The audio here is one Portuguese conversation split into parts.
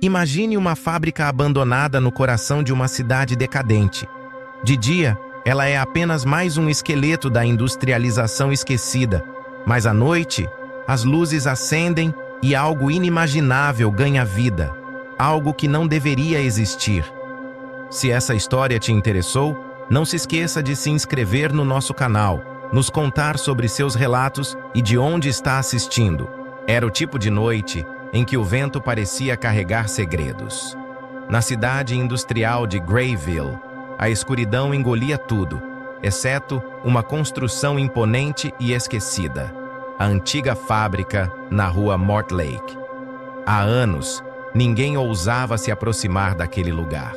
Imagine uma fábrica abandonada no coração de uma cidade decadente. De dia, ela é apenas mais um esqueleto da industrialização esquecida, mas à noite, as luzes acendem e algo inimaginável ganha vida, algo que não deveria existir. Se essa história te interessou, não se esqueça de se inscrever no nosso canal, nos contar sobre seus relatos e de onde está assistindo. Era o tipo de noite em que o vento parecia carregar segredos. Na cidade industrial de Grayville, a escuridão engolia tudo, exceto uma construção imponente e esquecida, a antiga fábrica na rua Mortlake. Há anos, ninguém ousava se aproximar daquele lugar.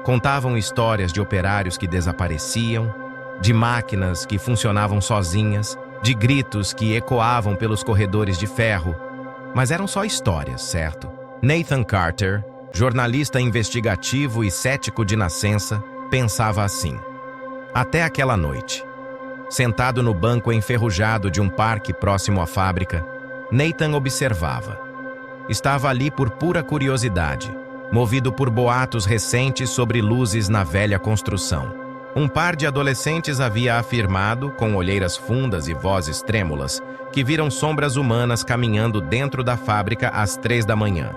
Contavam histórias de operários que desapareciam, de máquinas que funcionavam sozinhas, de gritos que ecoavam pelos corredores de ferro. Mas eram só histórias, certo? Nathan Carter, jornalista investigativo e cético de nascença, pensava assim. Até aquela noite. Sentado no banco enferrujado de um parque próximo à fábrica, Nathan observava. Estava ali por pura curiosidade, movido por boatos recentes sobre luzes na velha construção. Um par de adolescentes havia afirmado, com olheiras fundas e vozes trêmulas, que viram sombras humanas caminhando dentro da fábrica às 3 da manhã.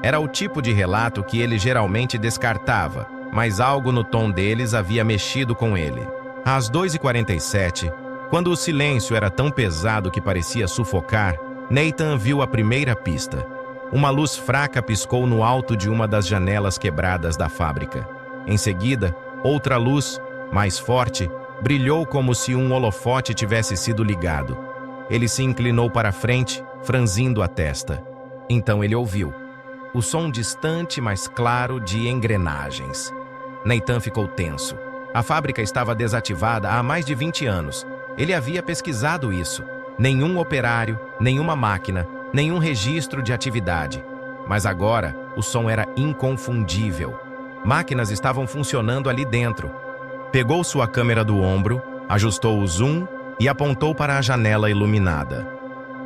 Era o tipo de relato que ele geralmente descartava, mas algo no tom deles havia mexido com ele. Às 2h47, quando o silêncio era tão pesado que parecia sufocar, Nathan viu a primeira pista. Uma luz fraca piscou no alto de uma das janelas quebradas da fábrica. Em seguida, outra luz, mais forte, brilhou como se um holofote tivesse sido ligado. Ele se inclinou para a frente, franzindo a testa. Então ele ouviu o som distante, mas claro, de engrenagens. Nathan ficou tenso. A fábrica estava desativada há mais de 20 anos. Ele havia pesquisado isso. Nenhum operário, nenhuma máquina, nenhum registro de atividade. Mas agora, o som era inconfundível. Máquinas estavam funcionando ali dentro. Pegou sua câmera do ombro, ajustou o zoom e apontou para a janela iluminada.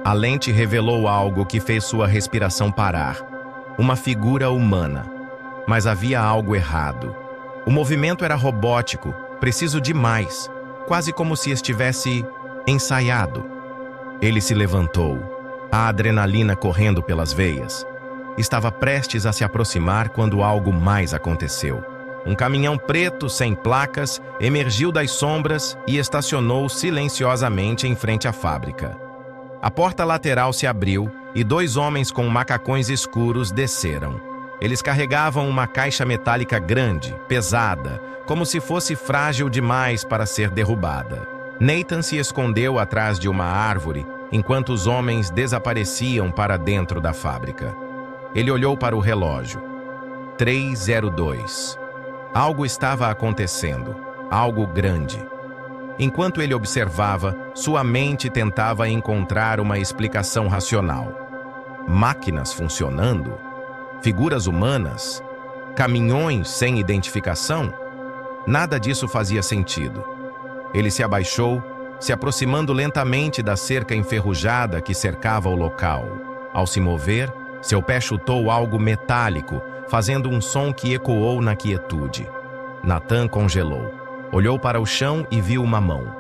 A lente revelou algo que fez sua respiração parar. Uma figura humana. Mas havia algo errado. O movimento era robótico, preciso demais, quase como se estivesse ensaiado. Ele se levantou, a adrenalina correndo pelas veias. Estava prestes a se aproximar quando algo mais aconteceu. Um caminhão preto, sem placas, emergiu das sombras e estacionou silenciosamente em frente à fábrica. A porta lateral se abriu e 2 homens com macacões escuros desceram. Eles carregavam uma caixa metálica grande, pesada, como se fosse frágil demais para ser derrubada. Nathan se escondeu atrás de uma árvore enquanto os homens desapareciam para dentro da fábrica. Ele olhou para o relógio. 3:02. Algo estava acontecendo, algo grande. Enquanto ele observava, sua mente tentava encontrar uma explicação racional. Máquinas funcionando? Figuras humanas? Caminhões sem identificação? Nada disso fazia sentido. Ele se abaixou, se aproximando lentamente da cerca enferrujada que cercava o local. Ao se mover, seu pé chutou algo metálico, fazendo um som que ecoou na quietude. Nathan congelou. Olhou para o chão e viu uma mão.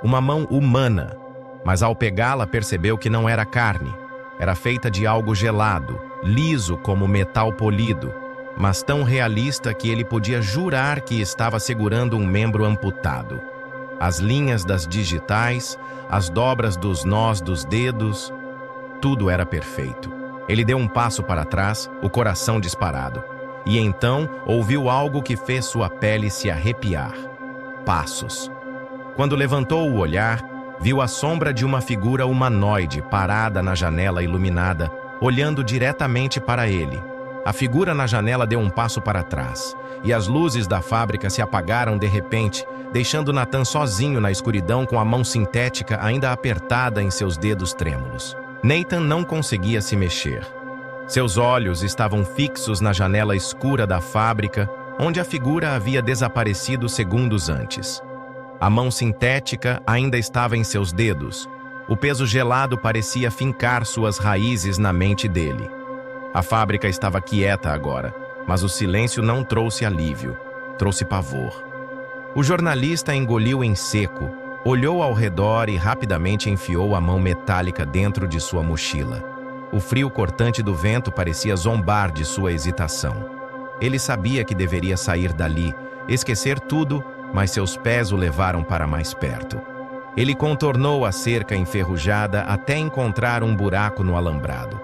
Uma mão humana, mas ao pegá-la percebeu que não era carne. Era feita de algo gelado, liso como metal polido, mas tão realista que ele podia jurar que estava segurando um membro amputado. As linhas das digitais, as dobras dos nós dos dedos, tudo era perfeito. Ele deu um passo para trás, o coração disparado. E então ouviu algo que fez sua pele se arrepiar. Passos. Quando levantou o olhar, viu a sombra de uma figura humanoide parada na janela iluminada, olhando diretamente para ele. A figura na janela deu um passo para trás, e as luzes da fábrica se apagaram de repente, deixando Nathan sozinho na escuridão com a mão sintética ainda apertada em seus dedos trêmulos. Nathan não conseguia se mexer. Seus olhos estavam fixos na janela escura da fábrica, onde a figura havia desaparecido segundos antes. A mão sintética ainda estava em seus dedos. O peso gelado parecia fincar suas raízes na mente dele. A fábrica estava quieta agora, mas o silêncio não trouxe alívio, trouxe pavor. O jornalista engoliu em seco, olhou ao redor e rapidamente enfiou a mão metálica dentro de sua mochila. O frio cortante do vento parecia zombar de sua hesitação. Ele sabia que deveria sair dali, esquecer tudo, mas seus pés o levaram para mais perto. Ele contornou a cerca enferrujada até encontrar um buraco no alambrado.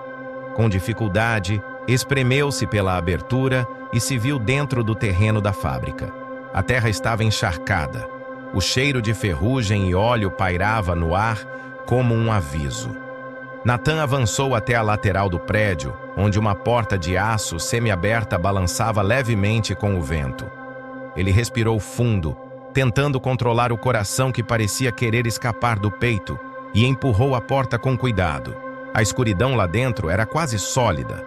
Com dificuldade, espremeu-se pela abertura e se viu dentro do terreno da fábrica. A terra estava encharcada. O cheiro de ferrugem e óleo pairava no ar como um aviso. Nathan avançou até a lateral do prédio, onde uma porta de aço semiaberta balançava levemente com o vento. Ele respirou fundo, tentando controlar o coração que parecia querer escapar do peito, e empurrou a porta com cuidado. A escuridão lá dentro era quase sólida,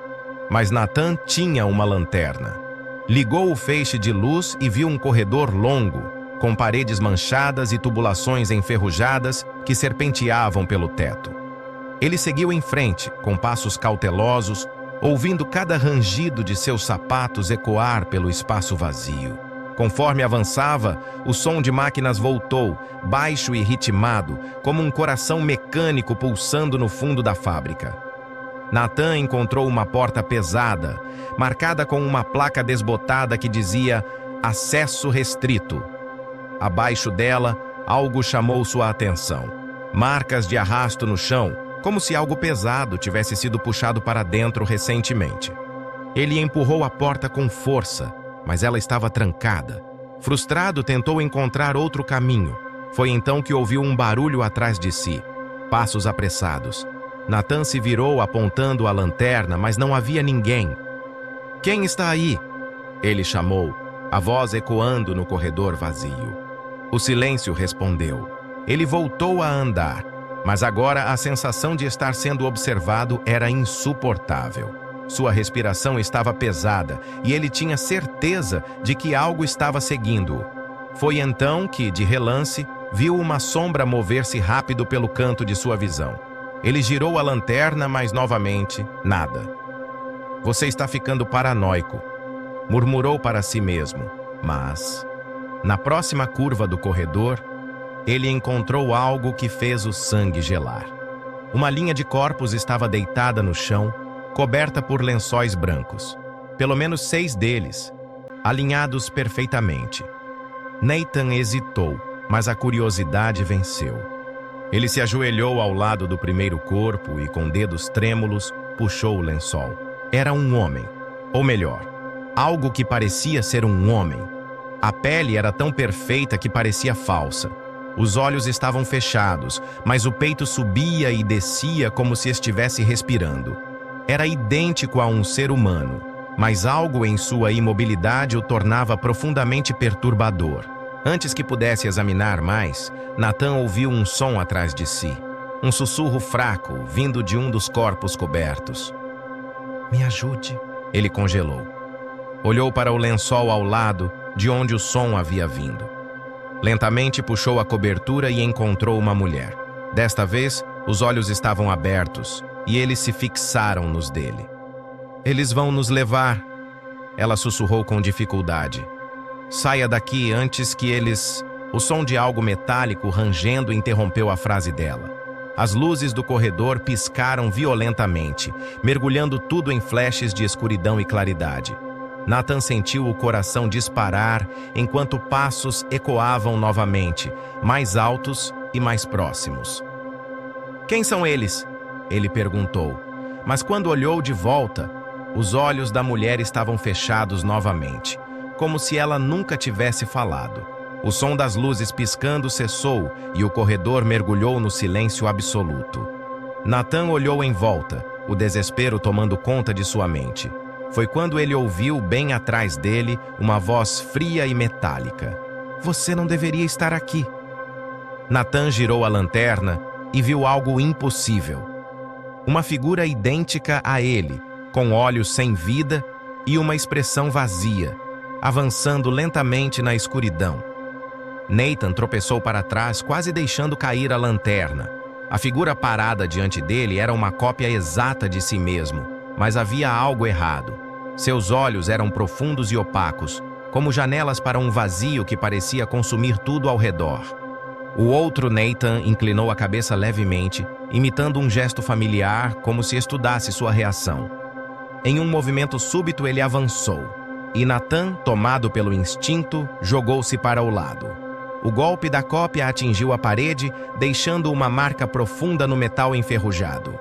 mas Nathan tinha uma lanterna. Ligou o feixe de luz e viu um corredor longo, com paredes manchadas e tubulações enferrujadas que serpenteavam pelo teto. Ele seguiu em frente, com passos cautelosos, ouvindo cada rangido de seus sapatos ecoar pelo espaço vazio. Conforme avançava, o som de máquinas voltou, baixo e ritmado, como um coração mecânico pulsando no fundo da fábrica. Nathan encontrou uma porta pesada, marcada com uma placa desbotada que dizia "Acesso restrito". Abaixo dela, algo chamou sua atenção. Marcas de arrasto no chão, como se algo pesado tivesse sido puxado para dentro recentemente. Ele empurrou a porta com força, mas ela estava trancada. Frustrado, tentou encontrar outro caminho. Foi então que ouviu um barulho atrás de si. Passos apressados. Nathan se virou apontando a lanterna, mas não havia ninguém. "Quem está aí?" ele chamou, a voz ecoando no corredor vazio. O silêncio respondeu. Ele voltou a andar, mas agora a sensação de estar sendo observado era insuportável. Sua respiração estava pesada e ele tinha certeza de que algo estava seguindo-o. Foi então que, de relance, viu uma sombra mover-se rápido pelo canto de sua visão. Ele girou a lanterna, mas novamente, nada. "Você está ficando paranoico", murmurou para si mesmo, mas, na próxima curva do corredor, ele encontrou algo que fez o sangue gelar. Uma linha de corpos estava deitada no chão, coberta por lençóis brancos. Pelo menos 6 deles, alinhados perfeitamente. Nathan hesitou, mas a curiosidade venceu. Ele se ajoelhou ao lado do primeiro corpo e, com dedos trêmulos, puxou o lençol. Era um homem, ou melhor, algo que parecia ser um homem. A pele era tão perfeita que parecia falsa. Os olhos estavam fechados, mas o peito subia e descia como se estivesse respirando. Era idêntico a um ser humano, mas algo em sua imobilidade o tornava profundamente perturbador. Antes que pudesse examinar mais, Nathan ouviu um som atrás de si. Um sussurro fraco, vindo de um dos corpos cobertos. "Me ajude", ele congelou. Olhou para o lençol ao lado, de onde o som havia vindo. Lentamente puxou a cobertura e encontrou uma mulher. Desta vez, os olhos estavam abertos e eles se fixaram nos dele. "Eles vão nos levar", ela sussurrou com dificuldade. "Saia daqui antes que eles..." O som de algo metálico rangendo interrompeu a frase dela. As luzes do corredor piscaram violentamente, mergulhando tudo em flashes de escuridão e claridade. Nathan sentiu o coração disparar enquanto passos ecoavam novamente, mais altos e mais próximos. "Quem são eles?" ele perguntou. Mas quando olhou de volta, os olhos da mulher estavam fechados novamente, como se ela nunca tivesse falado. O som das luzes piscando cessou e o corredor mergulhou no silêncio absoluto. Nathan olhou em volta, o desespero tomando conta de sua mente. Foi quando ele ouviu, bem atrás dele, uma voz fria e metálica. "Você não deveria estar aqui." Nathan girou a lanterna e viu algo impossível. Uma figura idêntica a ele, com olhos sem vida e uma expressão vazia, avançando lentamente na escuridão. Nathan tropeçou para trás, quase deixando cair a lanterna. A figura parada diante dele era uma cópia exata de si mesmo, mas havia algo errado. Seus olhos eram profundos e opacos, como janelas para um vazio que parecia consumir tudo ao redor. O outro Nathan inclinou a cabeça levemente, imitando um gesto familiar, como se estudasse sua reação. Em um movimento súbito, ele avançou, e Nathan, tomado pelo instinto, jogou-se para o lado. O golpe da cópia atingiu a parede, deixando uma marca profunda no metal enferrujado.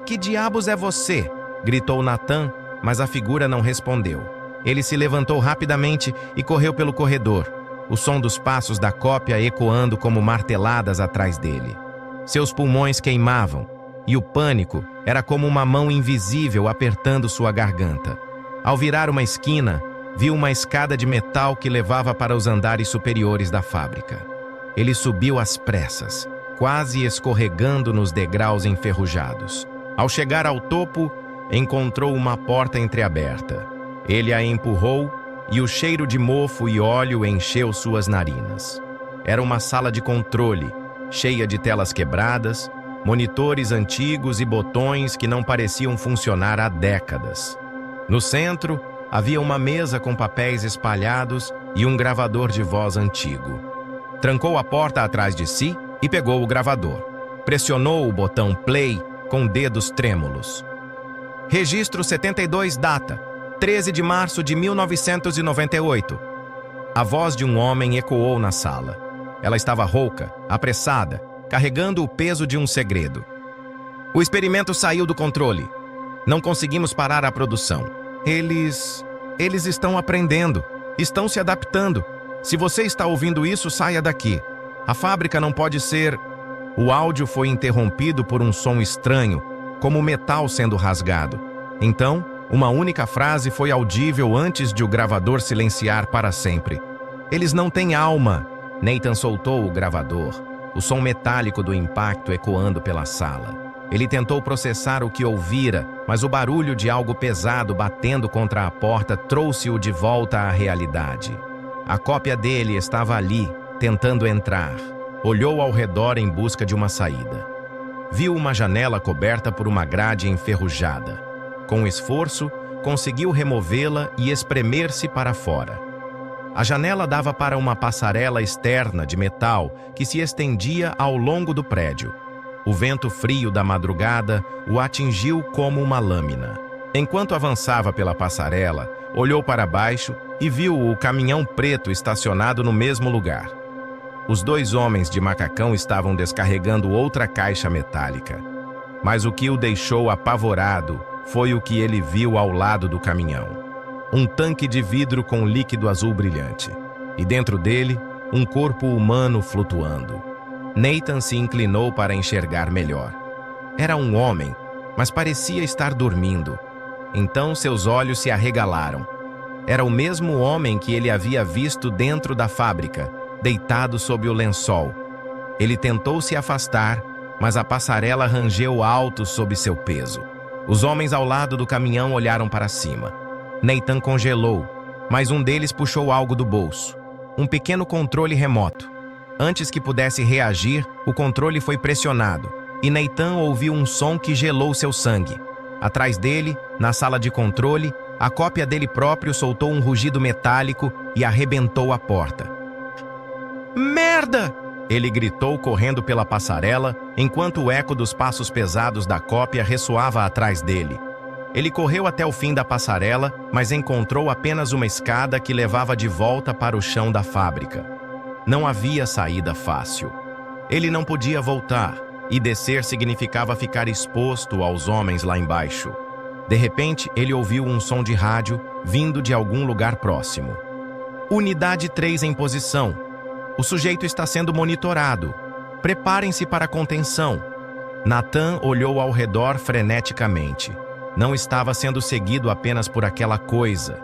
"Que diabos é você?" gritou Nathan, mas a figura não respondeu. Ele se levantou rapidamente e correu pelo corredor, o som dos passos da cópia ecoando como marteladas atrás dele. Seus pulmões queimavam, e o pânico era como uma mão invisível apertando sua garganta. Ao virar uma esquina, viu uma escada de metal que levava para os andares superiores da fábrica. Ele subiu às pressas, quase escorregando nos degraus enferrujados. Ao chegar ao topo, encontrou uma porta entreaberta. Ele a empurrou e o cheiro de mofo e óleo encheu suas narinas. Era uma sala de controle, cheia de telas quebradas, monitores antigos e botões que não pareciam funcionar há décadas. No centro, havia uma mesa com papéis espalhados e um gravador de voz antigo. Trancou a porta atrás de si e pegou o gravador. Pressionou o botão play com dedos trêmulos. Registro 72, data 13 de março de 1998. A voz de um homem ecoou na sala. Ela estava rouca, apressada, carregando o peso de um segredo. "O experimento saiu do controle. Não conseguimos parar a produção. Eles estão aprendendo, estão se adaptando. Se você está ouvindo isso, saia daqui. A fábrica não pode ser..." O áudio foi interrompido por um som estranho, como metal sendo rasgado. Então, uma única frase foi audível antes de o gravador silenciar para sempre. "Eles não têm alma." Nathan soltou o gravador, o som metálico do impacto ecoando pela sala. Ele tentou processar o que ouvira, mas o barulho de algo pesado batendo contra a porta trouxe-o de volta à realidade. A cópia dele estava ali, tentando entrar. Olhou ao redor em busca de uma saída. Viu uma janela coberta por uma grade enferrujada. Com esforço, conseguiu removê-la e espremer-se para fora. A janela dava para uma passarela externa de metal que se estendia ao longo do prédio. O vento frio da madrugada o atingiu como uma lâmina. Enquanto avançava pela passarela, olhou para baixo e viu o caminhão preto estacionado no mesmo lugar. Os dois homens de macacão estavam descarregando outra caixa metálica. Mas o que o deixou apavorado foi o que ele viu ao lado do caminhão. Um tanque de vidro com líquido azul brilhante. E dentro dele, um corpo humano flutuando. Nathan se inclinou para enxergar melhor. Era um homem, mas parecia estar dormindo. Então seus olhos se arregalaram. Era o mesmo homem que ele havia visto dentro da fábrica, deitado sob o lençol. Ele tentou se afastar, mas a passarela rangeu alto sob seu peso. Os homens ao lado do caminhão olharam para cima. Nathan congelou, mas um deles puxou algo do bolso. Um pequeno controle remoto. Antes que pudesse reagir, o controle foi pressionado, e Nathan ouviu um som que gelou seu sangue. Atrás dele, na sala de controle, a cópia dele próprio soltou um rugido metálico e arrebentou a porta. "Merda!" Ele gritou correndo pela passarela, enquanto o eco dos passos pesados da cópia ressoava atrás dele. Ele correu até o fim da passarela, mas encontrou apenas uma escada que levava de volta para o chão da fábrica. Não havia saída fácil. Ele não podia voltar, e descer significava ficar exposto aos homens lá embaixo. De repente, ele ouviu um som de rádio vindo de algum lugar próximo. "Unidade 3 em posição. O sujeito está sendo monitorado. Preparem-se para a contenção." Nathan olhou ao redor freneticamente. Não estava sendo seguido apenas por aquela coisa.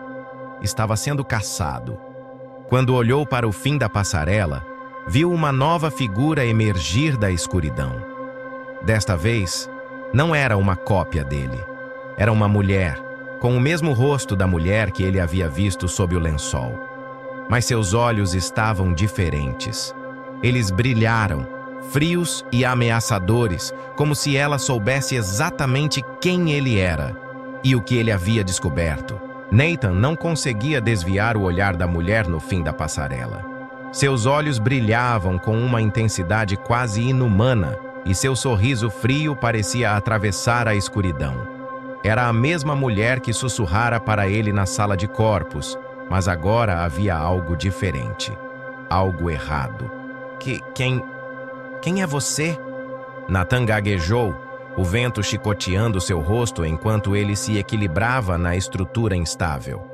Estava sendo caçado. Quando olhou para o fim da passarela, viu uma nova figura emergir da escuridão. Desta vez, não era uma cópia dele. Era uma mulher, com o mesmo rosto da mulher que ele havia visto sob o lençol. Mas seus olhos estavam diferentes. Eles brilharam, frios e ameaçadores, como se ela soubesse exatamente quem ele era. E o que ele havia descoberto? Nathan não conseguia desviar o olhar da mulher no fim da passarela. Seus olhos brilhavam com uma intensidade quase inumana e seu sorriso frio parecia atravessar a escuridão. Era a mesma mulher que sussurrara para ele na sala de corpos, mas agora havia algo diferente. Algo errado. Quem é você? Nathan gaguejou, o vento chicoteando seu rosto enquanto ele se equilibrava na estrutura instável.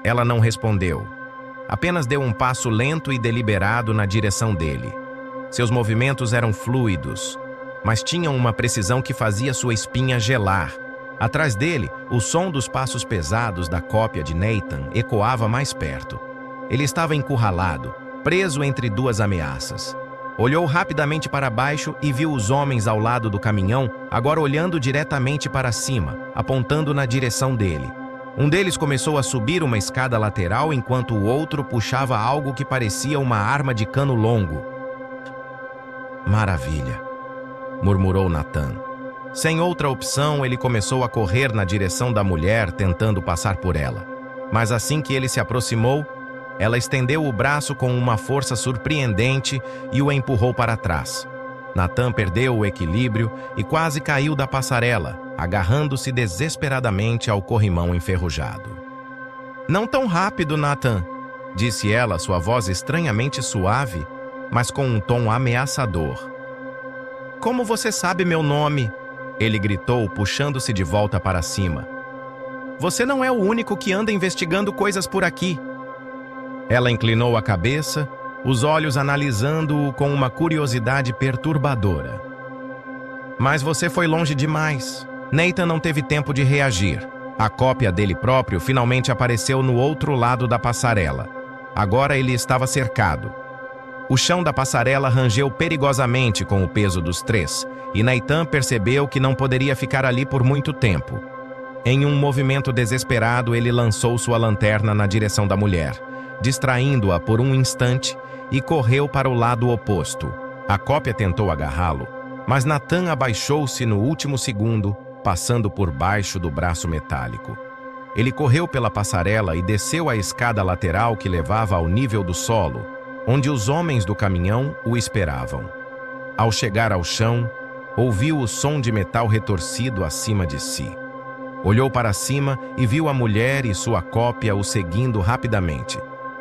Ela não respondeu. Apenas deu um passo lento e deliberado na direção dele. Seus movimentos eram fluidos, mas tinham uma precisão que fazia sua espinha gelar. Atrás dele, o som dos passos pesados da cópia de Nathan ecoava mais perto. Ele estava encurralado, preso entre duas ameaças. Olhou rapidamente para baixo e viu os homens ao lado do caminhão, agora olhando diretamente para cima, apontando na direção dele. Um deles começou a subir uma escada lateral enquanto o outro puxava algo que parecia uma arma de cano longo. Maravilha, murmurou Nathan. Sem outra opção, ele começou a correr na direção da mulher, tentando passar por ela. Mas assim que ele se aproximou, ela estendeu o braço com uma força surpreendente e o empurrou para trás. Nathan perdeu o equilíbrio e quase caiu da passarela, agarrando-se desesperadamente ao corrimão enferrujado. Não tão rápido, Nathan, disse ela, sua voz estranhamente suave, mas com um tom ameaçador. Como você sabe meu nome? Ele gritou, puxando-se de volta para cima. Você não é o único que anda investigando coisas por aqui. Ela inclinou a cabeça, os olhos analisando-o com uma curiosidade perturbadora. Mas você foi longe demais. Nathan não teve tempo de reagir. A cópia dele próprio finalmente apareceu no outro lado da passarela. Agora ele estava cercado. O chão da passarela rangeu perigosamente com o peso dos três, e Nathan percebeu que não poderia ficar ali por muito tempo. Em um movimento desesperado, ele lançou sua lanterna na direção da mulher, distraindo-a por um instante, e correu para o lado oposto. A cópia tentou agarrá-lo, mas Nathan abaixou-se no último segundo, passando por baixo do braço metálico. Ele correu pela passarela e desceu a escada lateral que levava ao nível do solo, onde os homens do caminhão o esperavam. Ao chegar ao chão, ouviu o som de metal retorcido acima de si. Olhou para cima e viu a mulher e sua cópia o seguindo rapidamente,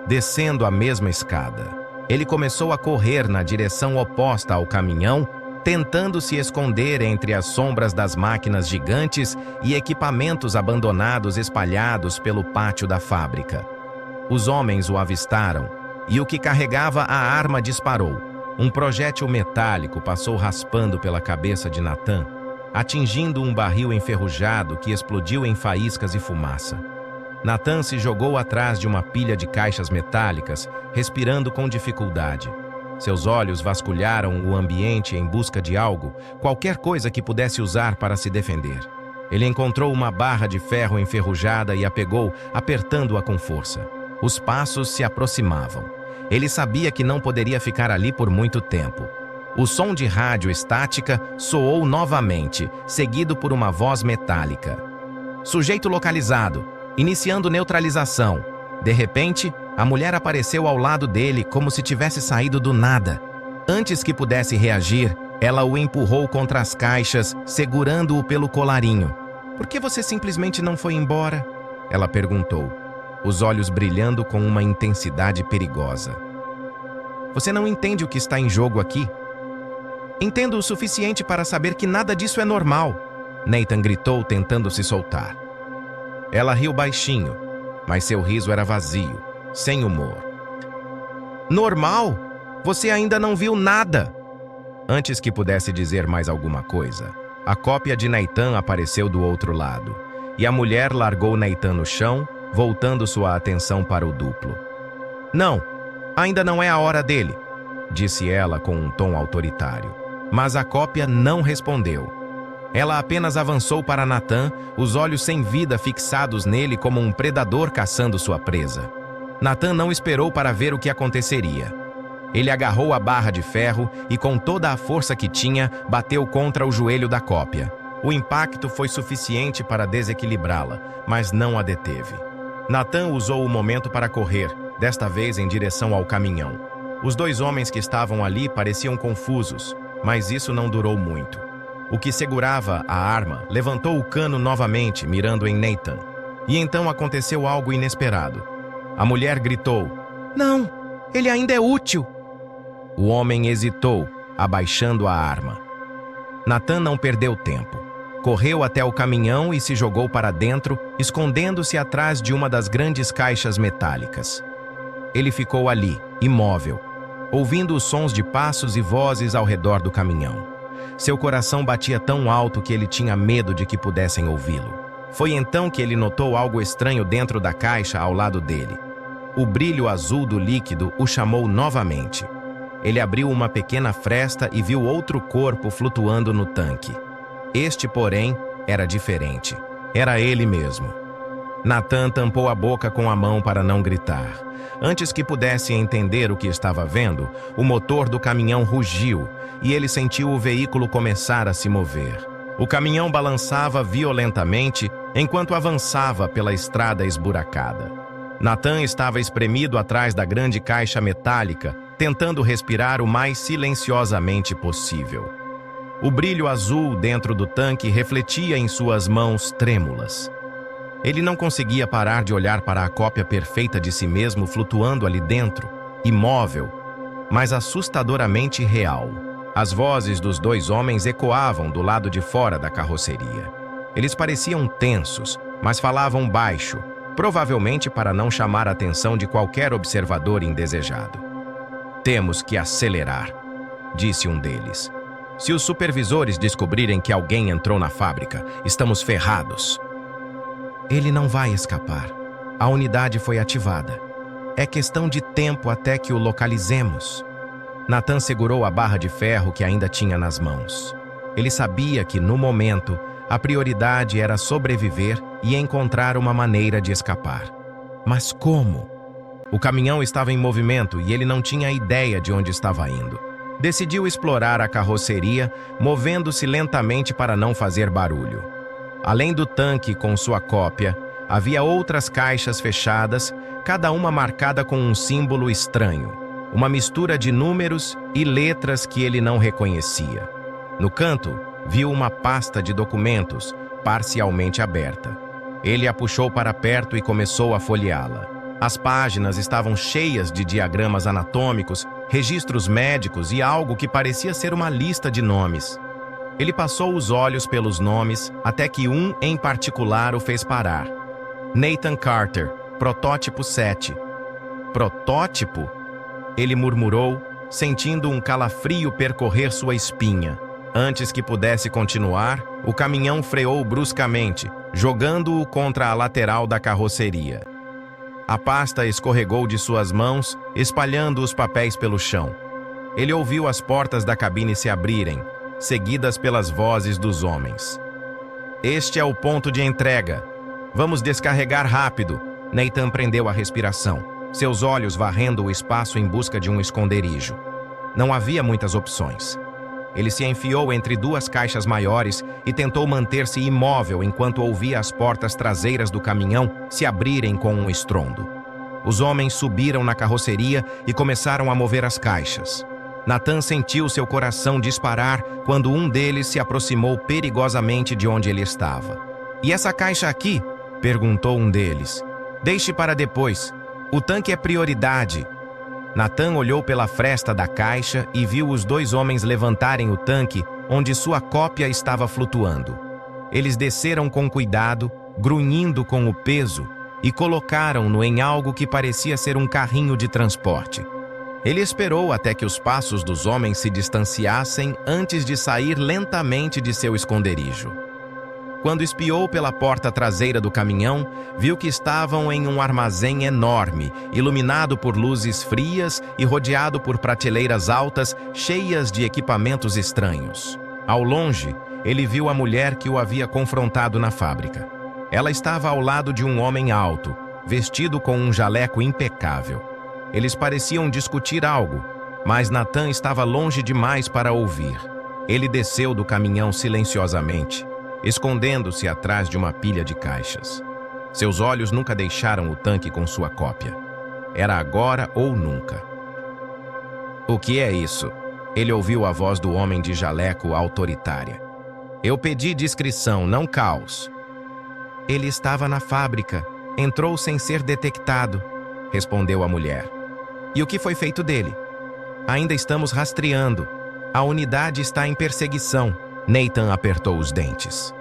descendo a mesma escada. Ele começou a correr na direção oposta ao caminhão, tentando se esconder entre as sombras das máquinas gigantes e equipamentos abandonados espalhados pelo pátio da fábrica. Os homens o avistaram, e o que carregava a arma disparou. Um projétil metálico passou raspando pela cabeça de Nathan, atingindo um barril enferrujado que explodiu em faíscas e fumaça. Nathan se jogou atrás de uma pilha de caixas metálicas, respirando com dificuldade. Seus olhos vasculharam o ambiente em busca de algo, qualquer coisa que pudesse usar para se defender. Ele encontrou uma barra de ferro enferrujada e a pegou, apertando-a com força. Os passos se aproximavam. Ele sabia que não poderia ficar ali por muito tempo. O som de rádio estática soou novamente, seguido por uma voz metálica. Sujeito localizado, iniciando neutralização. De repente, a mulher apareceu ao lado dele como se tivesse saído do nada. Antes que pudesse reagir, ela o empurrou contra as caixas, segurando-o pelo colarinho. "Por que você simplesmente não foi embora?" Ela perguntou, os olhos brilhando com uma intensidade perigosa. "Você não entende o que está em jogo aqui?" "Entendo o suficiente para saber que nada disso é normal", Nathan gritou, tentando se soltar. Ela riu baixinho, mas seu riso era vazio, sem humor. "Normal? Você ainda não viu nada!" Antes que pudesse dizer mais alguma coisa, a cópia de Nathan apareceu do outro lado, e a mulher largou Nathan no chão, voltando sua atenção para o duplo. "Não, ainda não é a hora dele", disse ela com um tom autoritário. Mas a cópia não respondeu. Ela apenas avançou para Nathan, os olhos sem vida fixados nele como um predador caçando sua presa. Nathan não esperou para ver o que aconteceria. Ele agarrou a barra de ferro e, com toda a força que tinha, bateu contra o joelho da cópia. O impacto foi suficiente para desequilibrá-la, mas não a deteve. Natan usou o momento para correr, desta vez em direção ao caminhão. Os dois homens que estavam ali pareciam confusos, mas isso não durou muito. O que segurava a arma levantou o cano novamente, mirando em Nathan. E então aconteceu algo inesperado. A mulher gritou: "Não, ele ainda é útil!" O homem hesitou, abaixando a arma. Natan não perdeu tempo. Correu até o caminhão e se jogou para dentro, escondendo-se atrás de uma das grandes caixas metálicas. Ele ficou ali, imóvel, ouvindo os sons de passos e vozes ao redor do caminhão. Seu coração batia tão alto que ele tinha medo de que pudessem ouvi-lo. Foi então que ele notou algo estranho dentro da caixa ao lado dele. O brilho azul do líquido o chamou novamente. Ele abriu uma pequena fresta e viu outro corpo flutuando no tanque. Este, porém, era diferente. Era ele mesmo. Natan tampou a boca com a mão para não gritar. Antes que pudesse entender o que estava vendo, o motor do caminhão rugiu e ele sentiu o veículo começar a se mover. O caminhão balançava violentamente enquanto avançava pela estrada esburacada. Natan estava espremido atrás da grande caixa metálica, tentando respirar o mais silenciosamente possível. O brilho azul dentro do tanque refletia em suas mãos trêmulas. Ele não conseguia parar de olhar para a cópia perfeita de si mesmo flutuando ali dentro, imóvel, mas assustadoramente real. As vozes dos dois homens ecoavam do lado de fora da carroceria. Eles pareciam tensos, mas falavam baixo, provavelmente para não chamar a atenção de qualquer observador indesejado. "Temos que acelerar", disse um deles. "Se os supervisores descobrirem que alguém entrou na fábrica, estamos ferrados." "Ele não vai escapar. A unidade foi ativada. É questão de tempo até que o localizemos." Natan segurou a barra de ferro que ainda tinha nas mãos. Ele sabia que, no momento, a prioridade era sobreviver e encontrar uma maneira de escapar. Mas como? O caminhão estava em movimento e ele não tinha ideia de onde estava indo. Decidiu explorar a carroceria, movendo-se lentamente para não fazer barulho. Além do tanque com sua cópia, havia outras caixas fechadas, cada uma marcada com um símbolo estranho, uma mistura de números e letras que ele não reconhecia. No canto, viu uma pasta de documentos, parcialmente aberta. Ele a puxou para perto e começou a folheá-la. As páginas estavam cheias de diagramas anatômicos, registros médicos e algo que parecia ser uma lista de nomes. Ele passou os olhos pelos nomes até que um em particular o fez parar. Nathan Carter, protótipo 7. Protótipo? Ele murmurou, sentindo um calafrio percorrer sua espinha. Antes que pudesse continuar, o caminhão freou bruscamente, jogando-o contra a lateral da carroceria. A pasta escorregou de suas mãos, espalhando os papéis pelo chão. Ele ouviu as portas da cabine se abrirem, seguidas pelas vozes dos homens. "Este é o ponto de entrega. Vamos descarregar rápido." Nathan prendeu a respiração, seus olhos varrendo o espaço em busca de um esconderijo. Não havia muitas opções. Ele se enfiou entre duas caixas maiores e tentou manter-se imóvel enquanto ouvia as portas traseiras do caminhão se abrirem com um estrondo. Os homens subiram na carroceria e começaram a mover as caixas. Natan sentiu seu coração disparar quando um deles se aproximou perigosamente de onde ele estava. "E essa caixa aqui?" perguntou um deles. "Deixe para depois. O tanque é prioridade." Natan olhou pela fresta da caixa e viu os dois homens levantarem o tanque onde sua cópia estava flutuando. Eles desceram com cuidado, grunhindo com o peso, e colocaram-no em algo que parecia ser um carrinho de transporte. Ele esperou até que os passos dos homens se distanciassem antes de sair lentamente de seu esconderijo. Quando espiou pela porta traseira do caminhão, viu que estavam em um armazém enorme, iluminado por luzes frias e rodeado por prateleiras altas, cheias de equipamentos estranhos. Ao longe, ele viu a mulher que o havia confrontado na fábrica. Ela estava ao lado de um homem alto, vestido com um jaleco impecável. Eles pareciam discutir algo, mas Natan estava longe demais para ouvir. Ele desceu do caminhão silenciosamente. escondendo-se atrás de uma pilha de caixas. Seus olhos nunca deixaram o tanque com sua cópia. Era agora ou nunca. O que é isso? Ele ouviu a voz do homem de jaleco autoritária. Eu pedi discrição, não caos. Ele estava na fábrica. Entrou sem ser detectado, respondeu a mulher. E o que foi feito dele? Ainda estamos rastreando. A unidade está em perseguição. Nathan apertou os dentes.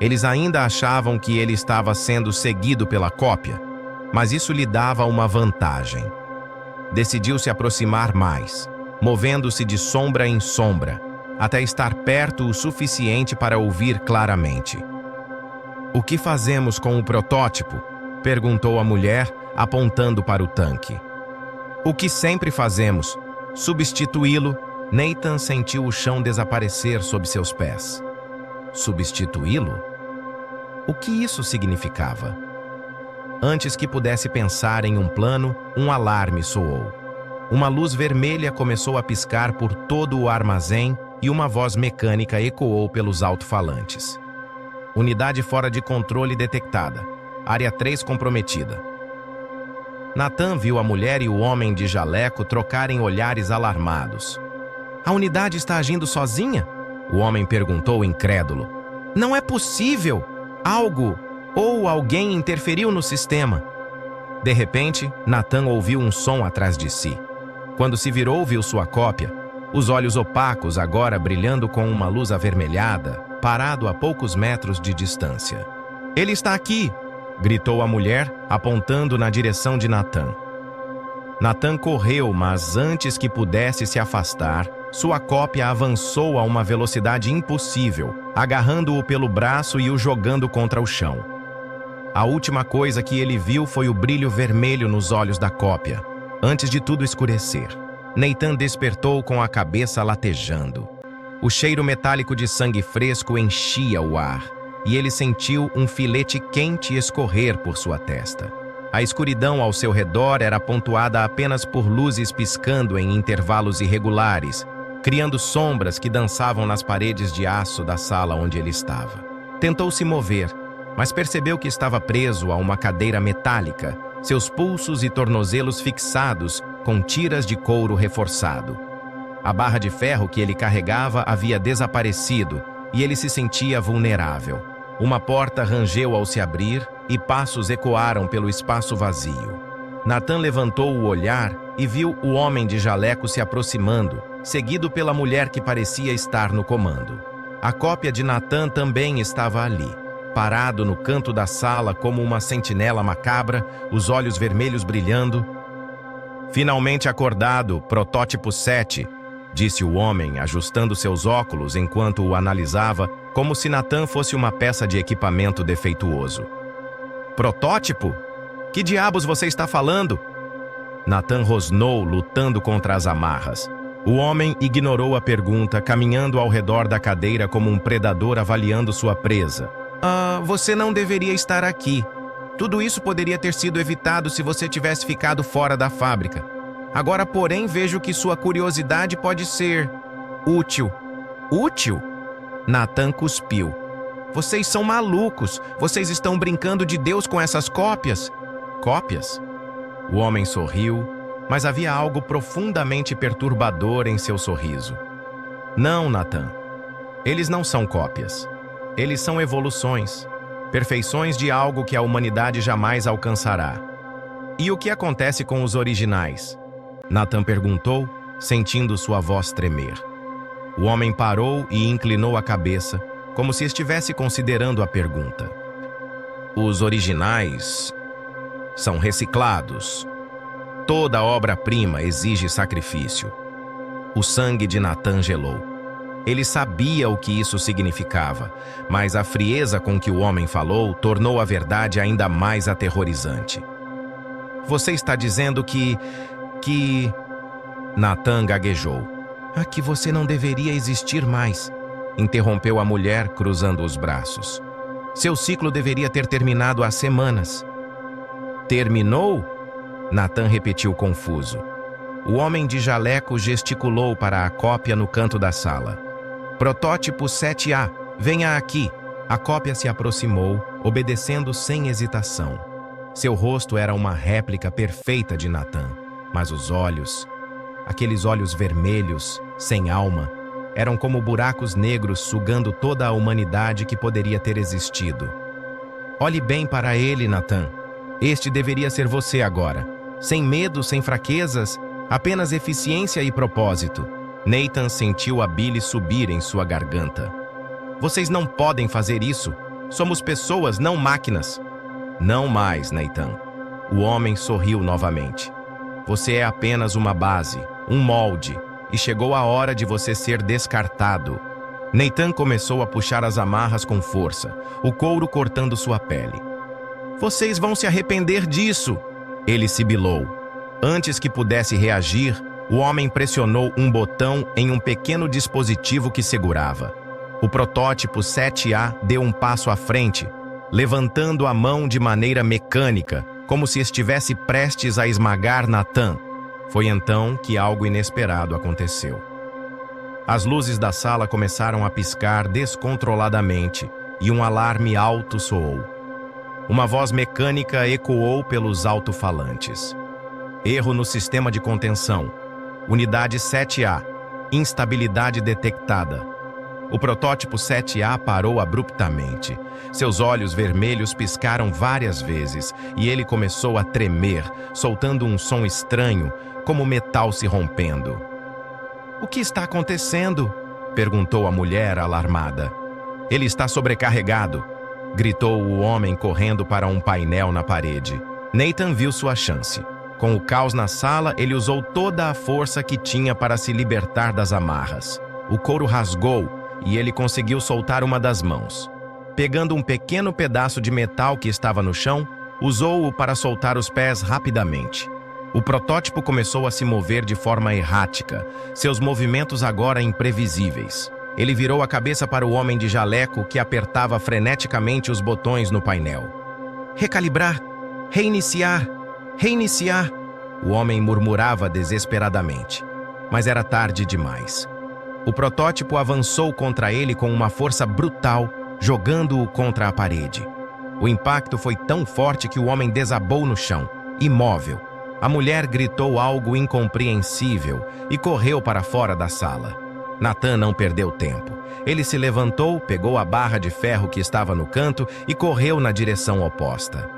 Eles ainda achavam que ele estava sendo seguido pela cópia, mas isso lhe dava uma vantagem. Decidiu se aproximar mais, movendo-se de sombra em sombra, até estar perto o suficiente para ouvir claramente. O que fazemos com o protótipo? Perguntou a mulher, apontando para o tanque. O que sempre fazemos? Substituí-lo. Nathan sentiu o chão desaparecer sob seus pés. Substituí-lo? O que isso significava? Antes que pudesse pensar em um plano, um alarme soou. Uma luz vermelha começou a piscar por todo o armazém e uma voz mecânica ecoou pelos alto-falantes. Unidade fora de controle detectada. Área 3 comprometida. Nathan viu a mulher e o homem de jaleco trocarem olhares alarmados. A unidade está agindo sozinha? O homem perguntou incrédulo. Não é possível! Algo ou alguém interferiu no sistema. De repente, Nathan ouviu um som atrás de si. Quando se virou, viu sua cópia, os olhos opacos agora brilhando com uma luz avermelhada, parado a poucos metros de distância. Ele está aqui! Gritou a mulher, apontando na direção de Nathan. Nathan correu, mas antes que pudesse se afastar, sua cópia avançou a uma velocidade impossível, agarrando-o pelo braço e o jogando contra o chão. A última coisa que ele viu foi o brilho vermelho nos olhos da cópia, antes de tudo escurecer. Nathan despertou com a cabeça latejando. O cheiro metálico de sangue fresco enchia o ar, e ele sentiu um filete quente escorrer por sua testa. A escuridão ao seu redor era pontuada apenas por luzes piscando em intervalos irregulares, criando sombras que dançavam nas paredes de aço da sala onde ele estava. Tentou se mover, mas percebeu que estava preso a uma cadeira metálica, seus pulsos e tornozelos fixados com tiras de couro reforçado. A barra de ferro que ele carregava havia desaparecido e ele se sentia vulnerável. Uma porta rangeu ao se abrir e passos ecoaram pelo espaço vazio. Nathan levantou o olhar e viu o homem de jaleco se aproximando, seguido pela mulher que parecia estar no comando. A cópia de Nathan também estava ali, parado no canto da sala como uma sentinela macabra, os olhos vermelhos brilhando. Finalmente acordado, protótipo 7, disse o homem, ajustando seus óculos enquanto o analisava, como se Nathan fosse uma peça de equipamento defeituoso. Protótipo? Que diabos você está falando? Nathan rosnou, lutando contra as amarras. O homem ignorou a pergunta, caminhando ao redor da cadeira como um predador avaliando sua presa. Você não deveria estar aqui. Tudo isso poderia ter sido evitado se você tivesse ficado fora da fábrica. Agora, porém, vejo que sua curiosidade pode ser útil. Útil? Nathan cuspiu. Vocês são malucos. Vocês estão brincando de Deus com essas cópias. Cópias? O homem sorriu, mas havia algo profundamente perturbador em seu sorriso. Não, Nathan. Eles não são cópias. Eles são evoluções, perfeições de algo que a humanidade jamais alcançará. E o que acontece com os originais? Nathan perguntou, sentindo sua voz tremer. O homem parou e inclinou a cabeça, como se estivesse considerando a pergunta. Os originais são reciclados. Toda obra-prima exige sacrifício. O sangue de Nathan gelou. Ele sabia o que isso significava, mas a frieza com que o homem falou tornou a verdade ainda mais aterrorizante. Você está dizendo que... Nathan gaguejou. Que você não deveria existir mais, interrompeu a mulher, cruzando os braços. Seu ciclo deveria ter terminado há semanas. Terminou? Nathan repetiu confuso. O homem de jaleco gesticulou para a cópia no canto da sala. Protótipo 7A, venha aqui. A cópia se aproximou, obedecendo sem hesitação. Seu rosto era uma réplica perfeita de Nathan, mas os olhos, aqueles olhos vermelhos, sem alma, eram como buracos negros sugando toda a humanidade que poderia ter existido. Olhe bem para ele, Nathan. Este deveria ser você agora. Sem medo, sem fraquezas, apenas eficiência e propósito. Nathan sentiu a bile subir em sua garganta. Vocês não podem fazer isso. Somos pessoas, não máquinas. Não mais, Nathan. O homem sorriu novamente. Você é apenas uma base, um molde, e chegou a hora de você ser descartado. Nathan começou a puxar as amarras com força, o couro cortando sua pele. Vocês vão se arrepender disso! Ele sibilou. Antes que pudesse reagir, o homem pressionou um botão em um pequeno dispositivo que segurava. O protótipo 7A deu um passo à frente, levantando a mão de maneira mecânica, como se estivesse prestes a esmagar Nathan. Foi então que algo inesperado aconteceu. As luzes da sala começaram a piscar descontroladamente e um alarme alto soou. Uma voz mecânica ecoou pelos alto-falantes. Erro no sistema de contenção. Unidade 7A. Instabilidade detectada. O protótipo 7A parou abruptamente. Seus olhos vermelhos piscaram várias vezes e ele começou a tremer, soltando um som estranho, como metal se rompendo. "O que está acontecendo?" perguntou a mulher alarmada. "Ele está sobrecarregado", gritou o homem correndo para um painel na parede. Nathan viu sua chance. Com o caos na sala, ele usou toda a força que tinha para se libertar das amarras. O couro rasgou e ele conseguiu soltar uma das mãos. Pegando um pequeno pedaço de metal que estava no chão, usou-o para soltar os pés rapidamente. O protótipo começou a se mover de forma errática, seus movimentos agora imprevisíveis. Ele virou a cabeça para o homem de jaleco que apertava freneticamente os botões no painel. "Recalibrar! Reiniciar! Reiniciar!" O homem murmurava desesperadamente. Mas era tarde demais. O protótipo avançou contra ele com uma força brutal, jogando-o contra a parede. O impacto foi tão forte que o homem desabou no chão, imóvel. A mulher gritou algo incompreensível e correu para fora da sala. Nathan não perdeu tempo. Ele se levantou, pegou a barra de ferro que estava no canto e correu na direção oposta.